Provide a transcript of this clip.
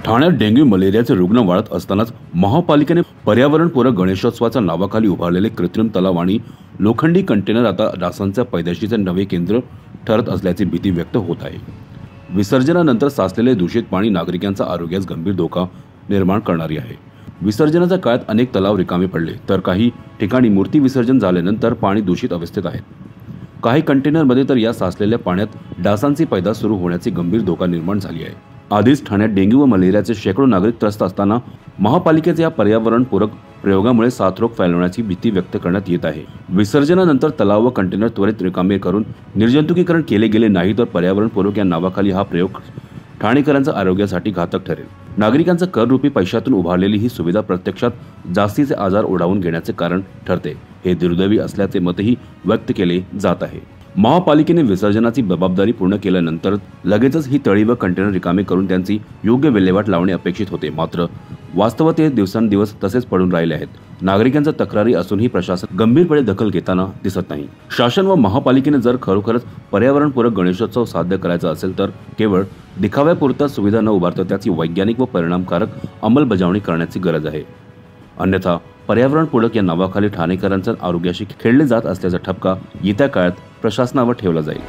ठाण्यात डेंग्यू मलेरियाचे रुग्ण वाढत असतानाच महापालिकेने पर्यावरणपूरक गणेशोत्सवाच्या नावाखाली उभारलेले कृत्रिम तलाव आणि लोखंडी कंटेनर आता डासांच्या पैदाशीचे नवे केंद्र ठरत असल्याची भीती व्यक्त होत आहे। विसर्जनानंतर साचलेले दूषित पाणी नागरिकांच्या आरोग्यास गंभीर धोका निर्माण करणारी आहे। विसर्जनाच्या काळात अनेक तलाव रिकामे पडले, तर काही ठिकाणी मूर्ती विसर्जन झाल्यानंतर पाणी दूषित अवस्थेत आहे। काही कंटेनरमध्ये तर या साचलेल्या पाण्यात डासांची पैदास सुरू होण्याची गंभीर धोका निर्माण झाली आहे। आधीच ठाण्यात डेंग्यू व मलेरियाचे शेकडो नागरिक त्रस्त असताना महापालिकेच्या या पर्यावरणपूरक प्रयोगामुळे साथरोग फैलवण्याची भीती व्यक्त करण्यात येत आहे। विसर्जनानंतर तलाव व कंटेनर त्वरित रिकामे करून निर्जंतुकीकरण केले गेले नाही तर पर्यावरणपूरक या नावाखाली हा प्रयोग ठाणेकरांच्या आरोग्यासाठी घातक ठरेल। नागरिकांचा कररूपी पैशातून उभारलेली ही सुविधा प्रत्यक्षात जास्तीचे आजार ओढावून घेण्याचे कारण ठरते, हे दुर्दैवी असल्याचे मतही व्यक्त केले जात आहे। महापालिकेने विसर्जनाची जबाबदारी पूर्ण केल्यानंतर लगेचच ही तळी व कंटेनर रिकामे करून त्यांची योग्य विल्हेवाट लावणे अपेक्षित होते, मात्र वास्तवात हे दिवसांदिवस तसेच पडून राहिले आहेत। नागरिकांच्या तक्रारी असूनही प्रशासन गंभीरपणे दखल घेताना दिसत नाही। शासन व महापालिकेने जर खरोखरच पर्यावरणपूरक गणेशोत्सव साध्य करायचा असेल तर केवळ दिखाव्यापुरता सुविधा न उभारता त्याची वैज्ञानिक व परिणामकारक अंमलबजावणी करण्याची गरज आहे। अन्यथा पर्यावरणपूरक या नावाखाली ठाणेकरांच्या आरोग्याशी खेळले जात असल्याचा ठपका येत्या काळात प्रशासनावर ठेवला जाईल।